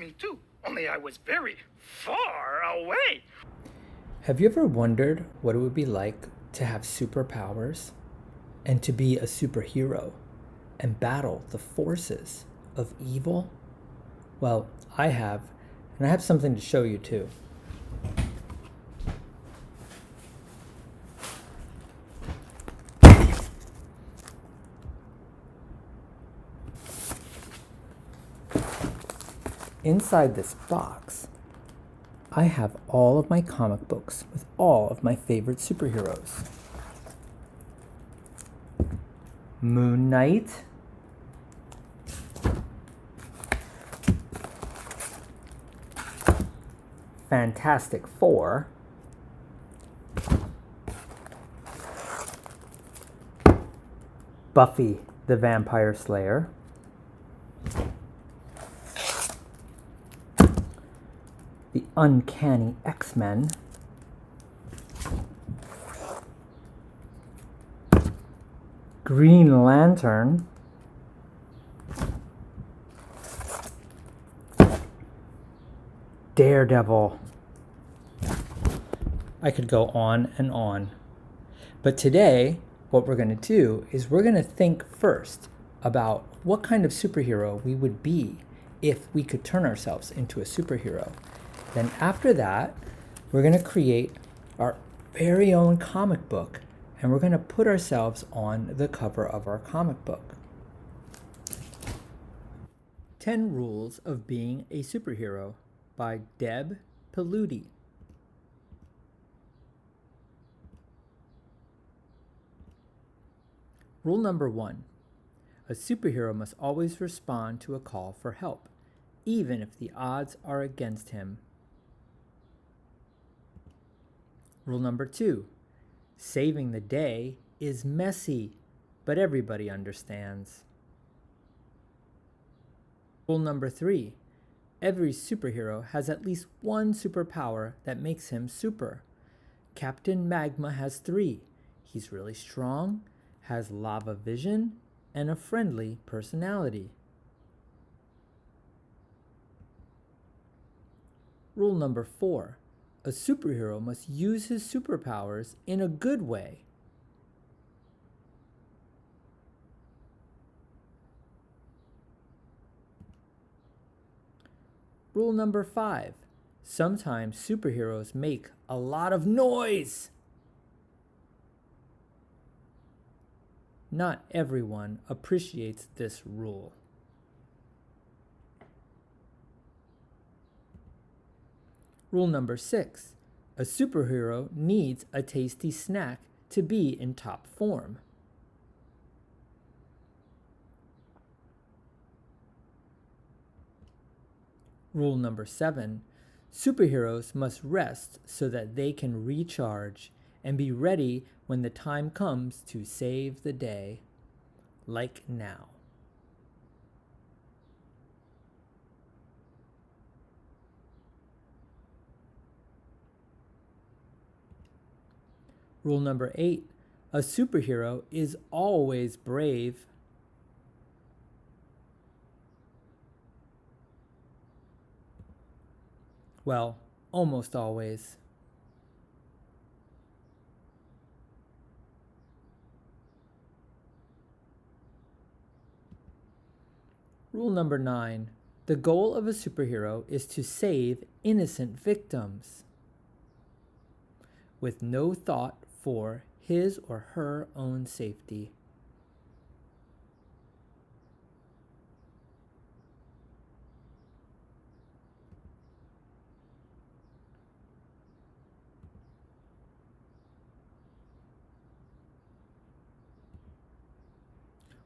me too, only I was very far away. Have you ever wondered what it would be like to have superpowers and to be a superhero and battle the forces of evil? Well, I have, and I have something to show you too. Inside this box, I have all of my comic books with all of my favorite superheroes. Moon Knight, Fantastic Four, Buffy the Vampire Slayer, the Uncanny X-Men, Green Lantern, Daredevil. I could go on and on. But today, what we're going to do is we're going to think first about what kind of superhero we would be if we could turn ourselves into a superhero. Then after that, we're going to create our very own comic book, and we're going to put ourselves on the cover of our comic book. 10 Rules of Being a Superhero by Deb Paludi. Rule number 1. A superhero must always respond to a call for help, even if the odds are against him. Rule number 2. Saving the day is messy, but everybody understands. Rule number 3. Every superhero has at least one superpower that makes him super. Captain Magma has 3. He's really strong, has lava vision, and a friendly personality. Rule number 4. A superhero must use his superpowers in a good way. Rule number 5. Sometimes superheroes make a lot of noise. Not everyone appreciates this rule. Rule number 6. A superhero needs a tasty snack to be in top form. Rule number 7. Superheroes must rest so that they can recharge and be ready when the time comes to save the day, like now. Rule number 8. A superhero is always brave. Well, almost always. Rule number 9. The goal of a superhero is to save innocent victims, with no thought for his or her own safety.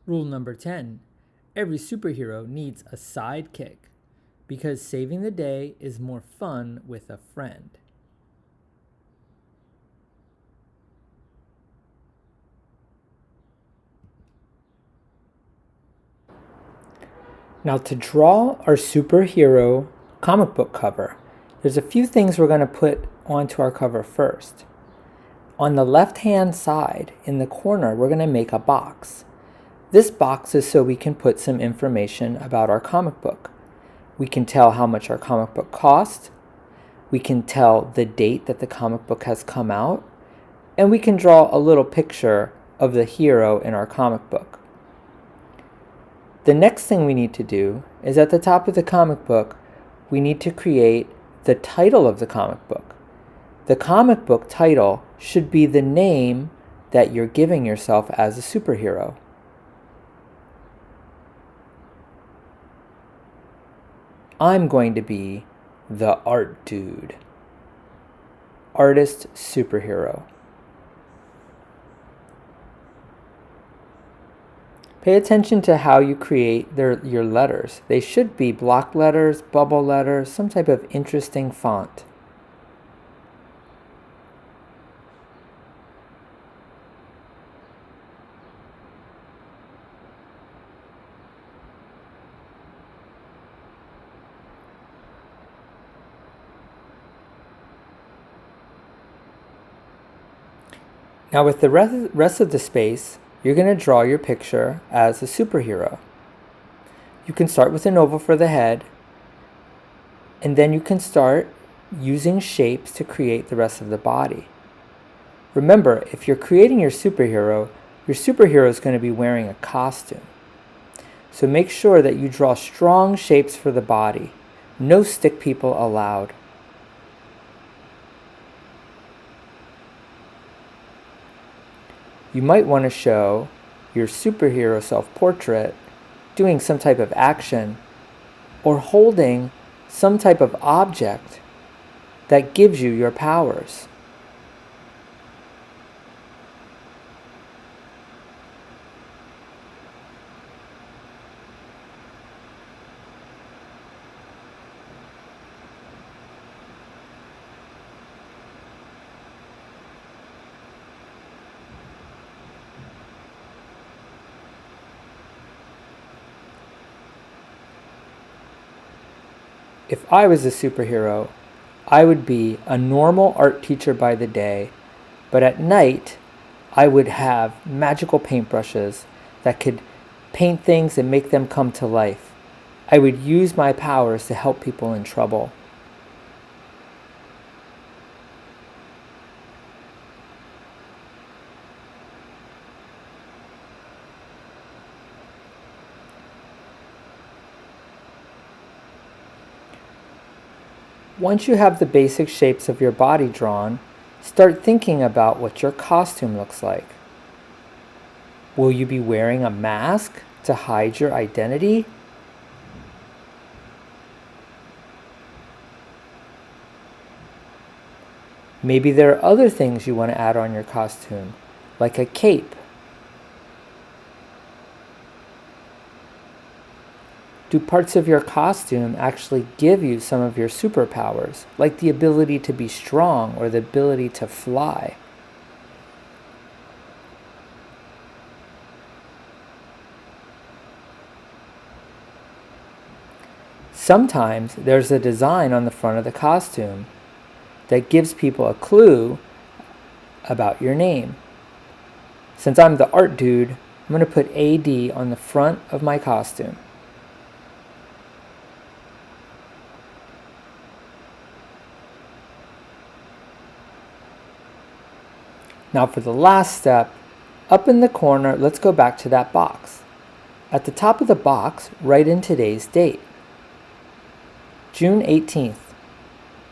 Rule number 10. Every superhero needs a sidekick, because saving the day is more fun with a friend. Now, to draw our superhero comic book cover, there's a few things we're going to put onto our cover first. On the left-hand side, in the corner, we're going to make a box. This box is so we can put some information about our comic book. We can tell how much our comic book cost. We can tell the date that the comic book has come out. And we can draw a little picture of the hero in our comic book. The next thing we need to do is at the top of the comic book, we need to create the title of the comic book. The comic book title should be the name that you're giving yourself as a superhero. I'm going to be the art dude. Artist superhero. Pay attention to how you create your letters. They should be block letters, bubble letters, some type of interesting font. Now with the rest of the space, you're going to draw your picture as a superhero. You can start with an oval for the head, and then you can start using shapes to create the rest of the body. Remember, if you're creating your superhero is going to be wearing a costume. So make sure that you draw strong shapes for the body. No stick people allowed. You might want to show your superhero self-portrait doing some type of action or holding some type of object that gives you your powers. If I was a superhero, I would be a normal art teacher by the day, but at night, I would have magical paintbrushes that could paint things and make them come to life. I would use my powers to help people in trouble. Once you have the basic shapes of your body drawn, start thinking about what your costume looks like. Will you be wearing a mask to hide your identity? Maybe there are other things you want to add on your costume, like a cape. Do parts of your costume actually give you some of your superpowers, like the ability to be strong or the ability to fly? Sometimes there's a design on the front of the costume that gives people a clue about your name. Since I'm the art dude, I'm going to put AD on the front of my costume. Now for the last step, up in the corner, let's go back to that box. At the top of the box, write in today's date. June 18th.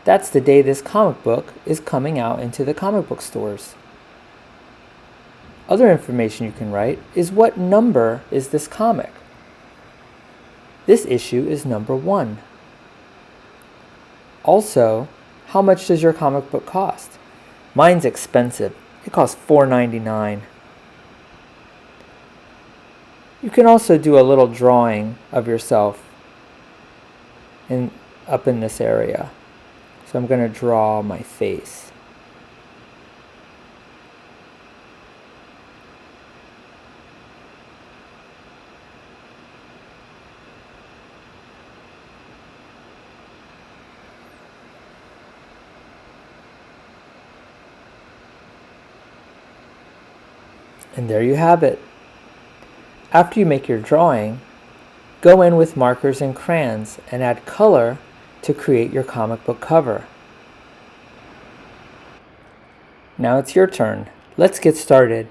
That's the day this comic book is coming out into the comic book stores. Other information you can write is what number is this comic. This issue is number 1. Also, how much does your comic book cost? Mine's expensive. It costs $4.99. You can also do a little drawing of yourself up in this area. So I'm going to draw my face. And there you have it. After you make your drawing, Go in with markers and crayons and add color to create your comic book cover. Now it's your turn. Let's get started.